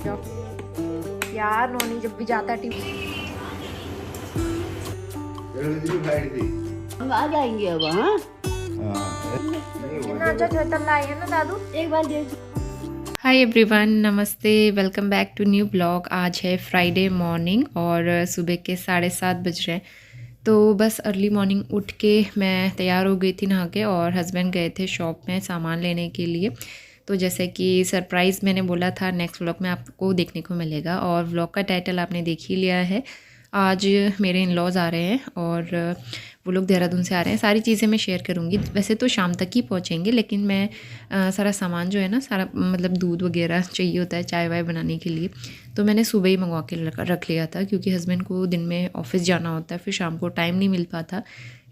जाओ यार, नोनी जब भी जाता है हम आ जाएंगे अब। हाँ कितना अच्छा चौतल लाई है ना दादू। एक बार दे। हाय एवरीवन, नमस्ते, welcome back to new blog. आज है फ्राइडे मॉर्निंग और सुबह के 7:30 बज रहे हैं। तो बस अर्ली मॉर्निंग उठ के मैं तैयार हो गई थी नहा के, और हस्बैंड गए थे शॉप में सामान लेने के लिए। तो जैसे कि सरप्राइज़ मैंने बोला था, नेक्स्ट व्लॉग में आपको देखने को मिलेगा, और व्लॉग का टाइटल आपने देख ही लिया है। आज मेरे इन लॉज आ रहे हैं और वो लोग देहरादून से आ रहे हैं। सारी चीज़ें मैं शेयर करूँगी। वैसे तो शाम तक ही पहुँचेंगे, लेकिन मैं सारा सामान जो है ना, सारा मतलब दूध वगैरह चाहिए होता है चाय वाय बनाने के लिए, तो मैंने सुबह ही मंगवा के रख लिया था, क्योंकि हस्बैंड को दिन में ऑफिस जाना होता है, फिर शाम को टाइम नहीं मिल पाता,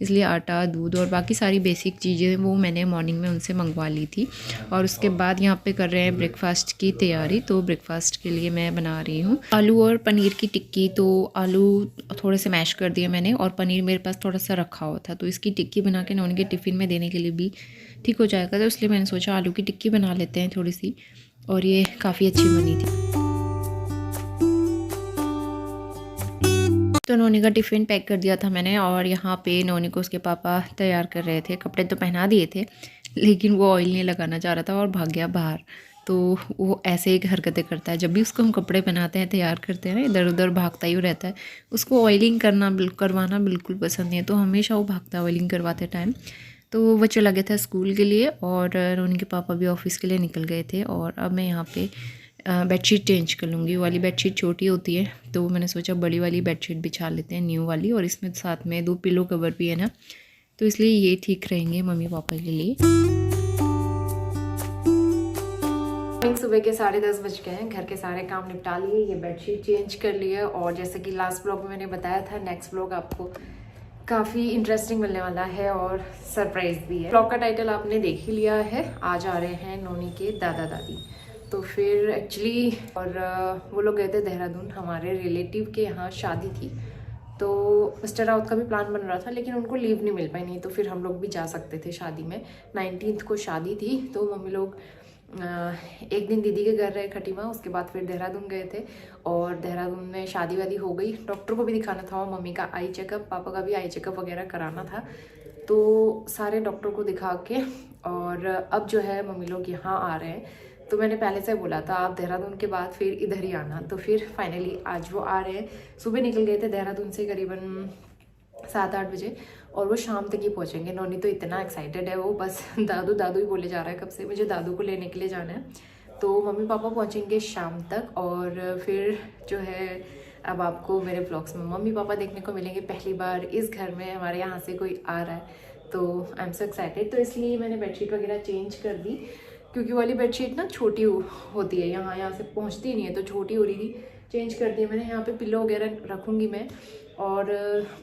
इसलिए आटा, दूध और बाकी सारी बेसिक चीज़ें वो मैंने मॉर्निंग में उनसे मंगवा ली थी। और उसके बाद यहाँ पे कर रहे हैं ब्रेकफास्ट की तैयारी। तो ब्रेकफास्ट के लिए मैं बना रही हूँ आलू और पनीर की टिक्की। तो आलू थोड़े से मैश कर दिए मैंने, और पनीर मेरे पास थोड़ा सा रखा हुआ था, तो इसकी टिक्की बना के उनके टिफ़िन में देने के लिए भी ठीक हो जाएगा। तो इसलिए मैंने सोचा आलू की टिक्की बना लेते हैं थोड़ी सी, और ये काफ़ी अच्छी बनी थी। तो नोनी का टिफ़िन पैक कर दिया था मैंने, और यहाँ पे नोनी को उसके पापा तैयार कर रहे थे। कपड़े तो पहना दिए थे, लेकिन वो ऑयल नहीं लगाना चाह रहा था और भाग गया बाहर। तो वो ऐसे ही हरकतें करता है, जब भी उसको हम कपड़े पहनाते हैं, तैयार करते हैं ना, इधर उधर भागता ही रहता है। उसको ऑयलिंग करवाना बिल्कुल पसंद नहीं है, तो हमेशा वो भागता है ऑयलिंग करवाते टाइम। तो वो चला गया था स्कूल के लिए, और नोनी के पापा भी ऑफिस के लिए निकल गए थे। और अब मैं यहाँ पे बेडशीट चेंज कर लूँगी। वो वाली बेडशीट छोटी होती है, तो मैंने सोचा बड़ी वाली बेडशीट बिछा लेते हैं, न्यू वाली, और इसमें साथ में 2 पिलो कवर भी है ना, तो इसलिए ये ठीक रहेंगे मम्मी पापा के लिए। सुबह के 10:30 बज गए हैं। घर के सारे काम निपटा लिए, ये बेडशीट चेंज कर लिए, और जैसे कि लास्ट ब्लॉग में मैंने बताया था, नेक्स्ट ब्लॉग आपको काफ़ी इंटरेस्टिंग मिलने वाला है और सरप्राइज भी है। ब्लॉग का टाइटल आपने देख ही लिया है। आज आ रहे हैं नोनी के दादा दादी। तो फिर एक्चुअली और वो लोग गए थे देहरादून, हमारे रिलेटिव के यहाँ शादी थी। तो मिस्टर राउत का भी प्लान बन रहा था, लेकिन उनको लीव नहीं मिल पाई, नहीं तो फिर हम लोग भी जा सकते थे शादी में। 19 को शादी थी, तो मम्मी लोग एक दिन दीदी के घर रहे खटीमा, उसके बाद फिर देहरादून गए थे। और देहरादून में शादी वादी हो गई, डॉक्टर को भी दिखाना था, और मम्मी का आई चेकअप, पापा का भी आई चेकअप वगैरह कराना था। तो सारे डॉक्टर को दिखा के, और अब जो है मम्मी लोग यहाँ आ रहे हैं। तो मैंने पहले से बोला था आप देहरादून के बाद फिर इधर ही आना, तो फिर फाइनली आज वो आ रहे हैं। सुबह निकल गए थे देहरादून से करीबन 7-8 बजे, और वो शाम तक ही पहुंचेंगे। नोनी तो इतना एक्साइटेड है, वो बस दादू दादू ही बोले जा रहा है कब से, मुझे दादू को लेने के लिए जाना है। तो मम्मी पापा पहुंचेंगे शाम तक, और फिर जो है अब आपको मेरे ब्लॉग्स में मम्मी पापा देखने को मिलेंगे। पहली बार इस घर में हमारे यहाँ से कोई आ रहा है, तो आई एम सो एक्साइटेड। तो इसलिए मैंने बेडशीट वगैरह चेंज कर दी, क्योंकि वाली बेडशीट ना छोटी होती है, यहाँ से पहुँचती नहीं है, तो छोटी हो रही थी, चेंज कर दिया मैंने। यहाँ पे पिलो वगैरह रखूँगी मैं, और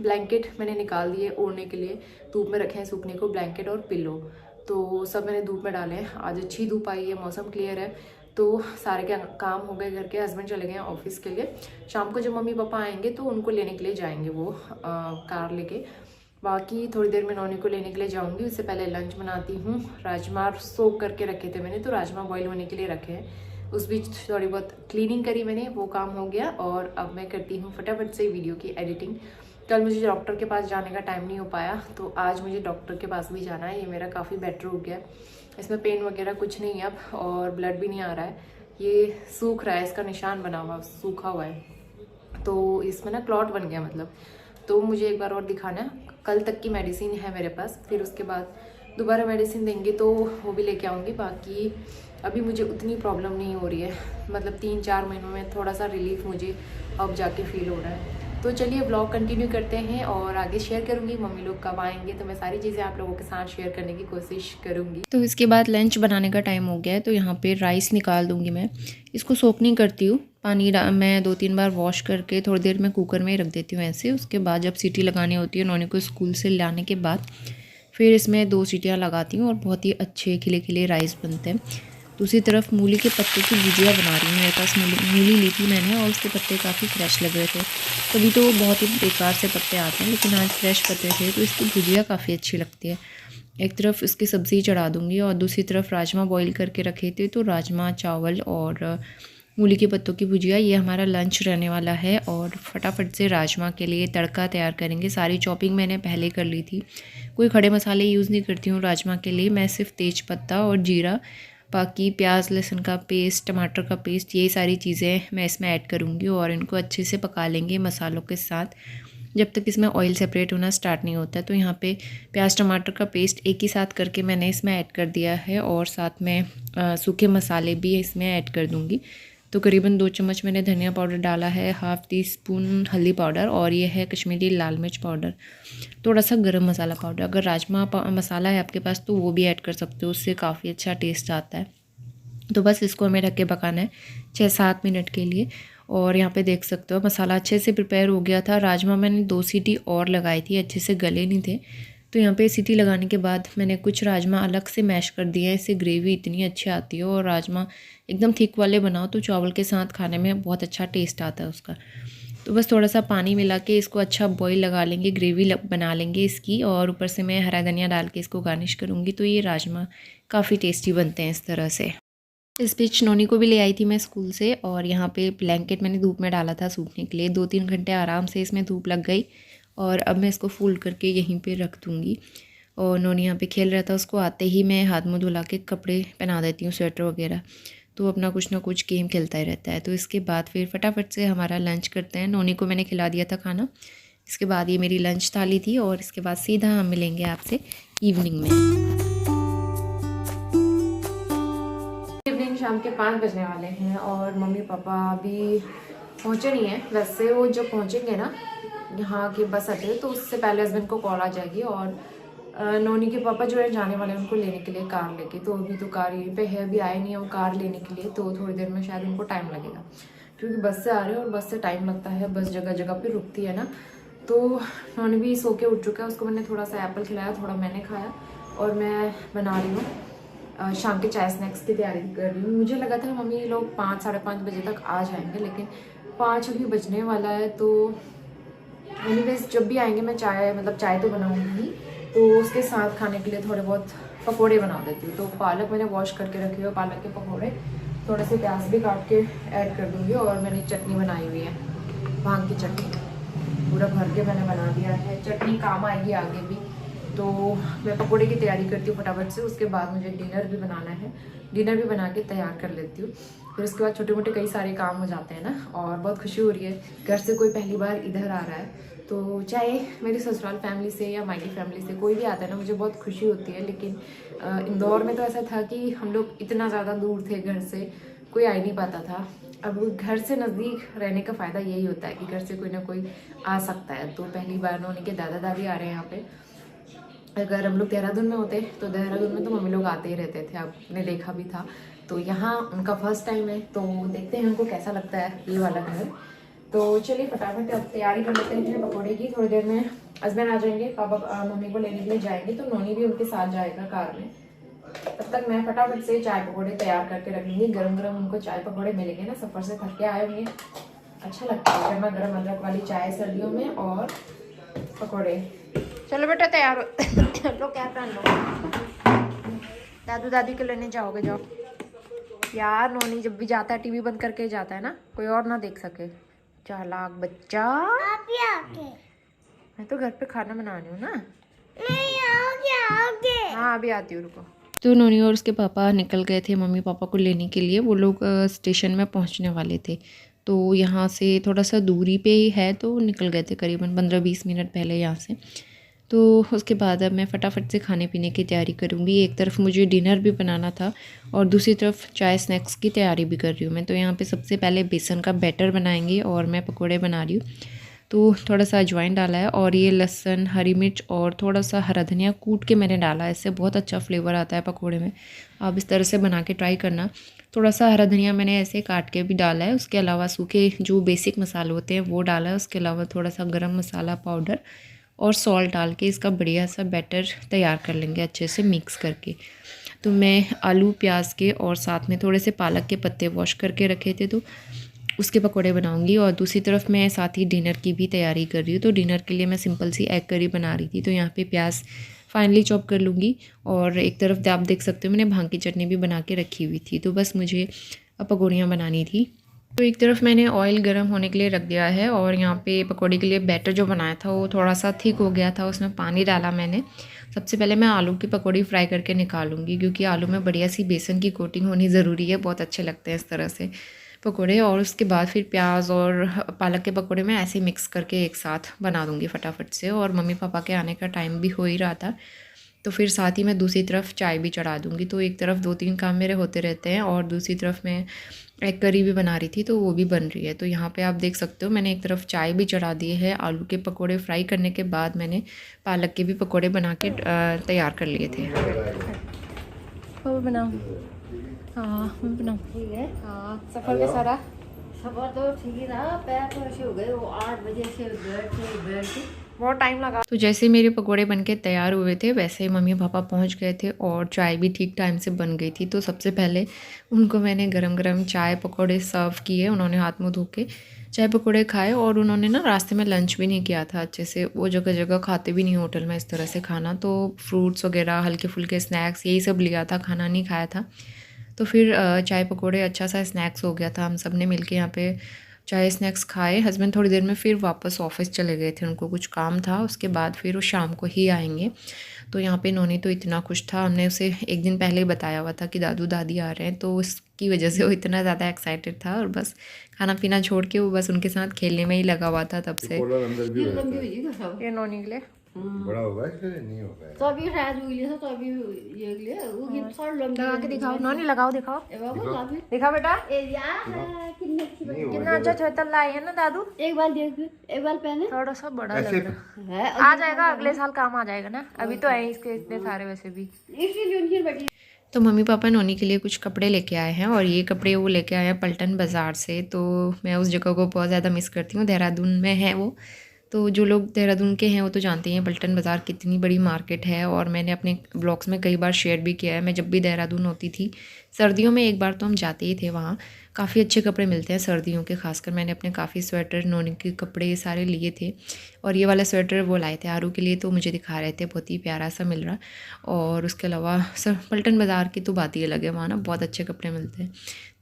ब्लैंकेट मैंने निकाल दिए ओढ़ने के लिए, धूप में रखे हैं सूखने को, ब्लैंकेट और पिलो, तो सब मैंने धूप में डाले हैं। आज अच्छी धूप आई है, मौसम क्लियर है, तो सारे क्या काम हो गए घर के। हस्बैंड चले गए हैं ऑफिस के लिए, शाम को जब मम्मी पापा आएंगे तो उनको लेने के लिए जाएंगे वो कार लेके। बाकी थोड़ी देर में नौनी को लेने के लिए जाऊंगी, उससे पहले लंच बनाती हूँ। राजमा सोक करके रखे थे मैंने, तो राजमा बॉईल होने के लिए रखे हैं। उस बीच थोड़ी बहुत क्लीनिंग करी मैंने, वो काम हो गया, और अब मैं करती हूँ फटाफट से वीडियो की एडिटिंग। कल मुझे डॉक्टर के पास जाने का टाइम नहीं हो पाया, तो आज मुझे डॉक्टर के पास भी जाना है। ये मेरा काफ़ी बेटर हो गया, इसमें पेन वगैरह कुछ नहीं है अब, और ब्लड भी नहीं आ रहा है। ये सूख रहा है, इसका निशान बना हुआ, सूखा हुआ है, तो इसमें ना क्लॉट बन गया मतलब। तो मुझे एक बार और दिखाना है। कल तक की मेडिसिन है मेरे पास, फिर उसके बाद दोबारा मेडिसिन देंगे तो वो भी लेके आऊँगी। बाकी अभी मुझे उतनी प्रॉब्लम नहीं हो रही है, मतलब 3-4 महीनों में थोड़ा सा रिलीफ मुझे अब जाके फील हो रहा है। तो चलिए ब्लॉग कंटिन्यू करते हैं, और आगे शेयर करूँगी। मम्मी लोग कब आएंगे तो मैं सारी चीज़ें आप लोगों के साथ शेयर करने की कोशिश करूँगी। तो इसके बाद लंच बनाने का टाइम हो गया है, तो यहाँ पे राइस निकाल दूँगी मैं। इसको सोक नहीं करती हूँ, पानी मैं 2-3 बार वॉश करके थोड़ी देर में कुकर में ही रख देती हूँ ऐसे। उसके बाद जब सीटी लगानी होती है नौनी को स्कूल से लाने के बाद, फिर इसमें 2 सीटियाँ लगाती हूँ, और बहुत ही अच्छे खिले खिले राइस बनते हैं। दूसरी तरफ मूली के पत्ते की भुजिया बना रही हूँ। मेरे पास मूली ली थी मैंने, और उसके पत्ते काफ़ी फ्रेश लग रहे थे। कभी तो बहुत ही बेकार से पत्ते आते हैं, लेकिन आज फ्रेश पत्ते थे, तो इसकी भुजिया काफ़ी अच्छी लगती है। एक तरफ इसकी सब्ज़ी चढ़ा दूँगी, और दूसरी तरफ राजमा बॉईल करके रखे थे, तो राजमा चावल और मूली के पत्तों की भुजिया। ये हमारा लंच रहने वाला है। और फटाफट से राजमा के लिए तड़का तैयार करेंगे। सारी चॉपिंग मैंने पहले कर ली थी। कोई खड़े मसाले यूज़ नहीं करती हूँ राजमा के लिए, मैं सिर्फ तेज पत्ता और जीरा, बाकी प्याज लहसुन का पेस्ट, टमाटर का पेस्ट, ये सारी चीज़ें मैं इसमें ऐड करूँगी और इनको अच्छे से पका लेंगे मसालों के साथ जब तक इसमें ऑयल सेपरेट होना स्टार्ट नहीं होता है। तो यहाँ पे प्याज टमाटर का पेस्ट एक ही साथ करके मैंने इसमें ऐड कर दिया है और साथ में सूखे मसाले भी इसमें ऐड कर दूँगी। तो करीबन 2 चम्मच मैंने धनिया पाउडर डाला है, हाफ़ टी स्पून हल्दी पाउडर और ये है कश्मीरी लाल मिर्च पाउडर, थोड़ा सा गरम मसाला पाउडर। अगर राजमा मसाला है आपके पास तो वो भी ऐड कर सकते हो, उससे काफ़ी अच्छा टेस्ट आता है। तो बस इसको हमें ढक के पकाना है 6-7 मिनट के लिए। और यहाँ पे देख सकते हो मसाला अच्छे से प्रिपेयर हो गया था। राजमा मैंने 2 सीटी और लगाई थी, अच्छे से गले नहीं थे। तो यहाँ पे सीटी लगाने के बाद मैंने कुछ राजमा अलग से मैश कर दिए हैं, इससे ग्रेवी इतनी अच्छी आती है। और राजमा एकदम थिक वाले बनाओ तो चावल के साथ खाने में बहुत अच्छा टेस्ट आता है उसका। तो बस थोड़ा सा पानी मिला के इसको अच्छा बॉईल लगा लेंगे, ग्रेवी बना लेंगे इसकी। और ऊपर से मैं हरा धनिया डाल के इसको गार्निश करूँगी। तो ये राजमा काफ़ी टेस्टी बनते हैं इस तरह से। इस बीच नोनी को भी ले आई थी मैं स्कूल से और यहाँ पे ब्लैंकेट मैंने धूप में डाला था सूखने के लिए। 2-3 घंटे आराम से इसमें धूप लग गई और अब मैं इसको फोल्ड करके यहीं पे रख दूँगी। और नोनी यहाँ पे खेल रहा था, उसको आते ही मैं हाथ मुँह धुला के कपड़े पहना देती हूँ, स्वेटर वगैरह। तो अपना कुछ ना कुछ गेम खेलता ही रहता है। तो इसके बाद फिर फटाफट से हमारा लंच करते हैं। नोनी को मैंने खिला दिया था खाना। इसके बाद ये मेरी लंच थाली थी और इसके बाद सीधा हम मिलेंगे आपसे इवनिंग में। शाम के 5 बजने वाले हैं और मम्मी पापा अभी पहुँचे नहीं हैं। वैसे वो जब पहुँचेंगे ना यहाँ के बस अड्डे, तो उससे पहले हस्बैंड को कॉल आ जाएगी। और नोनी के पापा जो है जाने वाले हैं उनको लेने के लिए कार लेके। तो अभी तो कार यहीं पे है, अभी आए नहीं है वो कार लेने के लिए। तो थोड़ी देर में शायद उनको टाइम लगेगा क्योंकि बस से आ रहे हैं और बस से टाइम लगता है, बस जगह जगह पर रुकती है ना। तो नोनी भी सो के उठ चुका है, उसको मैंने थोड़ा सा एप्पल खिलाया, थोड़ा मैंने खाया। और मैं बना रही हूँ शाम के चाय स्नैक्स की तैयारी कर रही हूँ। मुझे लगा था मम्मी लोग 5-5:30 बजे तक आ जाएंगे, लेकिन 5 अभी बजने वाला है। तो एनीवेज जब भी आएंगे मैं चाय तो बनाऊंगी, तो उसके साथ खाने के लिए थोड़े बहुत पकोड़े बना देती हूँ। तो पालक मैंने वॉश करके रखी हुई है, पालक के पकोड़े, थोड़े से प्याज भी काट के ऐड कर दूँगी। और मैंने चटनी बनाई हुई है, भांग की चटनी पूरा भर के मैंने बना दिया है। चटनी काम आएगी आगे भी। तो मैं पकोड़े की तैयारी करती हूँ फटाफट से। उसके बाद मुझे डिनर भी बनाना है, डिनर भी बना के तैयार कर लेती हूँ। फिर उसके बाद छोटे मोटे कई सारे काम हो जाते हैं ना। और बहुत खुशी हो रही है, घर से कोई पहली बार इधर आ रहा है। तो चाहे मेरी ससुराल फैमिली से या मायके फैमिली से कोई भी आता है ना, मुझे बहुत खुशी होती है। लेकिन इंदौर में तो ऐसा था कि हम लोग इतना ज़्यादा दूर थे घर से, कोई आ ही नहीं पाता था। अब घर से नज़दीक रहने का फ़ायदा यही होता है कि घर से कोई ना कोई आ सकता है। तो पहली बार नोनी के दादा दादी आ रहे हैं यहाँ पे। अगर हम लोग देहरादून में होते तो देहरादून में तो मम्मी लोग आते ही रहते थे, आपने देखा भी था। तो यहाँ उनका फर्स्ट टाइम है, तो देखते हैं उनको कैसा लगता है ये वाला घर। तो चलिए फटाफट अब तैयारी कर लेते हैं पकौड़े की। थोड़ी देर में हस्बैंड आ जाएंगे, पापा मम्मी को लेने के लिए जाएंगे, तो नोनी भी उनके साथ जाएगा कार में। तब तक मैं फटाफट से चाय पकौड़े तैयार करके रख लूँगी। गरम गरम उनको चाय पकौड़े मिलेंगे ना, सफ़र से थक के आए होंगे, अच्छा लगता है गर्मा गर्म अदरक वाली चाय सर्दियों में और पकौड़े। चलो बेटा तैयार हो लो, क्या पहन लो, दादू दादी को लेने जाओगे, जाओ। यार नोनी जब भी जाता है टीवी बंद करके जाता है ना, कोई और ना देख सके। चालाक बच्चा। मैं तो घर पे खाना बना रही हूँ ना। हाँ अभी आती हूँ, रुको। तो नोनी और उसके पापा निकल गए थे मम्मी पापा को लेने के लिए। वो लोग स्टेशन में पहुंचने वाले थे, तो यहाँ से थोड़ा सा दूरी पे ही है, तो निकल गए थे करीबन 15-20 मिनट पहले यहाँ से। तो उसके बाद अब मैं फटाफट से खाने पीने की तैयारी करूँगी। एक तरफ मुझे डिनर भी बनाना था और दूसरी तरफ चाय स्नैक्स की तैयारी भी कर रही हूँ मैं। तो यहाँ पे सबसे पहले बेसन का बैटर बनाएंगे और मैं पकोड़े बना रही हूँ। तो थोड़ा सा अजवाइन डाला है और ये लहसुन, हरी मिर्च और थोड़ा सा हरा धनिया कूट के मैंने डाला है, इससे बहुत अच्छा फ्लेवर आता है पकोड़े में। आप इस तरह से बना के ट्राई करना। थोड़ा सा हरा धनिया मैंने ऐसे काट के भी डाला है। उसके अलावा सूखे जो बेसिक मसाले होते हैं वो डाला है। उसके अलावा थोड़ा सा गरम मसाला पाउडर और सॉल्ट डाल के इसका बढ़िया सा बैटर तैयार कर लेंगे अच्छे से मिक्स करके। तो मैं आलू प्याज के और साथ में थोड़े से पालक के पत्ते वॉश करके रखे थे, तो उसके पकोड़े बनाऊंगी। और दूसरी तरफ मैं साथ ही डिनर की भी तैयारी कर रही हूँ। तो डिनर के लिए मैं सिंपल सी एग करी बना रही थी। तो यहाँ पे प्याज फाइनली चॉप कर लूँगी और एक तरफ आप देख सकते हो मैंने भांग की चटनी भी बना के रखी हुई थी। तो बस मुझे अब पकौड़ियाँ बनानी थी। तो एक तरफ मैंने ऑयल गर्म होने के लिए रख दिया है और यहाँ पे पकौड़े के लिए बैटर जो बनाया था वो थोड़ा सा थिक हो गया था, उसमें पानी डाला मैंने। सबसे पहले मैं आलू की पकौड़ी फ्राई करके निकालूंगी क्योंकि आलू में बढ़िया सी बेसन की कोटिंग होनी ज़रूरी है, बहुत अच्छे लगते हैं इस तरह से पकौड़े। और उसके बाद फिर प्याज और पालक के पकौड़े मैं ऐसे मिक्स करके एक साथ बना दूँगी फटाफट से। और मम्मी पापा के आने का टाइम भी हो ही रहा था, तो फिर साथ ही मैं दूसरी तरफ चाय भी चढ़ा दूँगी। तो एक तरफ 2-3 काम मेरे होते रहते हैं और दूसरी तरफ मैं एग करी भी बना रही थी, तो वो भी बन रही है। तो यहाँ पे आप देख सकते हो मैंने एक तरफ चाय भी चढ़ा दी है। आलू के पकोड़े फ्राई करने के बाद मैंने पालक के भी पकोड़े बना के तैयार कर लिए थे। वो बनाओ, हाँ मैं बनाऊँ। ठीक है, हाँ, सफ़र में सारा सफर तो ठीक ही रहा। पैर तो ऐसे हो गए, वो 8 बजे से बैठ बहुत टाइम लगा। तो जैसे मेरे पकोड़े बनके तैयार हुए थे वैसे ही मम्मी पापा पहुंच गए थे और चाय भी ठीक टाइम से बन गई थी। तो सबसे पहले उनको मैंने गरम गरम चाय पकोड़े सर्व किए। उन्होंने हाथ मुँह धो के चाय पकोड़े खाए और उन्होंने ना रास्ते में लंच भी नहीं किया था अच्छे से। वो जगह जगह खाते भी नहीं होटल में इस तरह से खाना, तो फ्रूट्स वगैरह हल्के फुल्के स्नैक्स यही सब लिया था, खाना नहीं खाया था। तो फिर चाय पकोड़े अच्छा सा स्नैक्स हो गया था। हम सब ने मिल के यहाँ पे चाय स्नैक्स खाए। हस्बैंड थोड़ी देर में फिर वापस ऑफिस चले गए थे, उनको कुछ काम था, उसके बाद फिर वो शाम को ही आएंगे। तो यहाँ पे नोनी तो इतना खुश था, हमने उसे एक दिन पहले ही बताया हुआ था कि दादू दादी आ रहे हैं, तो उसकी वजह से वो इतना ज़्यादा एक्साइटेड था और बस खाना पीना छोड़ के वो बस उनके साथ खेलने में ही लगा हुआ था तब से। ये नोनी के लिए बड़ा होगा इसलिए नहीं होगा। तो अभी शायद उगली तो अभी ये ले वो की थोड़ा लंबी लगा के दिखाओ नोनी, लगाओ दिखाओ, ए बाबू अभी दिखा बेटा ए यार कितनी अच्छी बनी। कितना अच्छा चौतल लाए है ना दादू। एक बार देख, एक बार पहने थोड़ा सा बड़ा लग रहा है, है, आ जाएगा अगले साल काम आ जाएगा ना, अभी तो है इसके इतने सारे वैसे भी। इसीलिए उनकी बड़ी। तो मम्मी पापा नोनी के लिए कुछ कपड़े लेके आए हैं और ये कपड़े वो लेके आए हैं पल्टन बाज़ार से। तो मैं उस जगह को बहुत ज़्यादा मिस करती हूँ, देहरादून में है वो। तो जो लोग देहरादून के हैं वो तो जानते ही हैं पल्टन बाज़ार कितनी बड़ी मार्केट है और मैंने अपने ब्लॉग्स में कई बार शेयर भी किया है। मैं जब भी देहरादून होती थी सर्दियों में एक बार तो हम जाते ही थे वहाँ। काफ़ी अच्छे कपड़े मिलते हैं सर्दियों के, खासकर मैंने अपने काफ़ी स्वेटर नोनी के कपड़े ये सारे लिए थे। और ये वाला स्वेटर वो लाए थे आरू के लिए, तो मुझे दिखा रहे थे, बहुत ही प्यारा सा मिल रहा। और उसके अलावा सर पल्टन बाज़ार की तो बात ही अलग है, वहाँ ना बहुत अच्छे कपड़े मिलते हैं।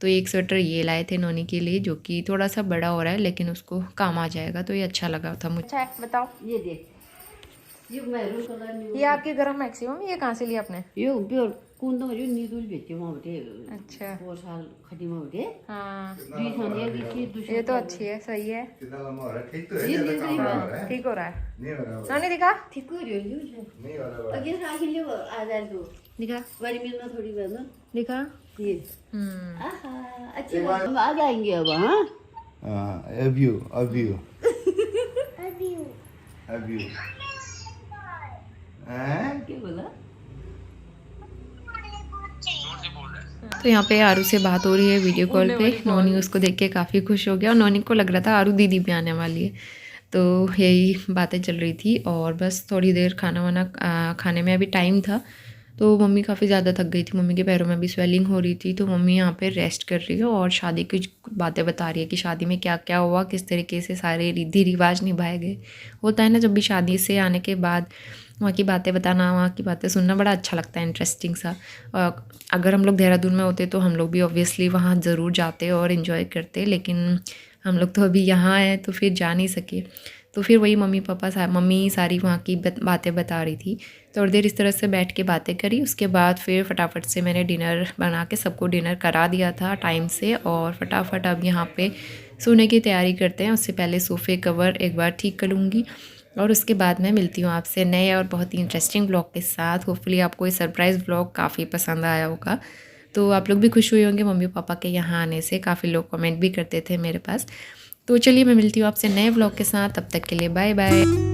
तो एक स्वेटर ये लाए थे नोनी के लिए जो कि थोड़ा सा बड़ा हो रहा है लेकिन उसको काम आ जाएगा, तो ये अच्छा लगा था मुझे। अच्छा बताओ, ये देख, ये मैरून कलर में ये आपके घर मैक्सिमम ये कहाँ से लिया आपने? यो प्योर कुंदो जो नीदुल बेचे वहाँ बटे। अच्छा 4 साल खड़ी में बटे। हाँ, दूसरी खाने की दूसरी ये तो अच्छी है, सही है, कितना लंबा हो रहा है? ठीक तो है, ये ज्यादा नहीं काम सही नहीं हो रहा है। ठीक हो रहा है। नहीं हो रहा है, नोनी दिखा, ठीक हो रही है। नहीं हो रहा है। अगे राखी ले आ जाए तो दिखा बड़ी मिल में थोड़ी बना दिखा। ये। आहा अच्छी बात, हम आ जाएंगे अब। हाँ हाँ, अबियो अबियो अबियो हैं? क्या बोला? तो यहाँ पे आरू से बात हो रही है वीडियो कॉल पे। नोनी उसको देख के काफ़ी खुश हो गया और नोनी को लग रहा था आरू दीदी भी आने वाली है, तो यही बातें चल रही थी। और बस थोड़ी देर खाना वाना खाने में अभी टाइम था, तो मम्मी काफ़ी ज़्यादा थक गई थी, मम्मी के पैरों में भी स्वेलिंग हो रही थी, तो मम्मी यहाँ पे रेस्ट कर रही है और शादी की बातें बता रही है कि शादी में क्या क्या हुआ, किस तरीके से सारे रीति रिवाज निभाए गए। होता है ना जब भी शादी से आने के बाद वहाँ की बातें बताना, वहाँ की बातें सुनना बड़ा अच्छा लगता है, इंटरेस्टिंग सा। अगर हम लोग देहरादून में होते तो हम लोग भी ऑब्वियसली वहाँ ज़रूर जाते और इन्जॉय करते, लेकिन हम लोग तो अभी यहाँ हैं तो फिर जा नहीं सके। तो फिर वही मम्मी सारी वहाँ की बातें बता रही थी। थोड़ी देर इस तरह से बैठ के बातें करी, उसके बाद फिर फटाफट से मैंने डिनर बना के सबको डिनर करा दिया था टाइम से। और फटाफट अब यहाँ पे सोने की तैयारी करते हैं। उससे पहले सोफ़े कवर एक बार ठीक कर लूँगी और उसके बाद मैं मिलती हूँ आपसे नए और बहुत ही इंटरेस्टिंग ब्लॉग के साथ। होपफुली आपको ये सरप्राइज़ ब्लॉग काफ़ी पसंद आया होगा, तो आप लोग भी खुश हुए होंगे मम्मी पापा के यहाँ आने से। काफ़ी लोग कमेंट भी करते थे मेरे पास। तो चलिए मैं मिलती हूँ आपसे नए ब्लॉग के साथ, तब तक के लिए बाय बाय।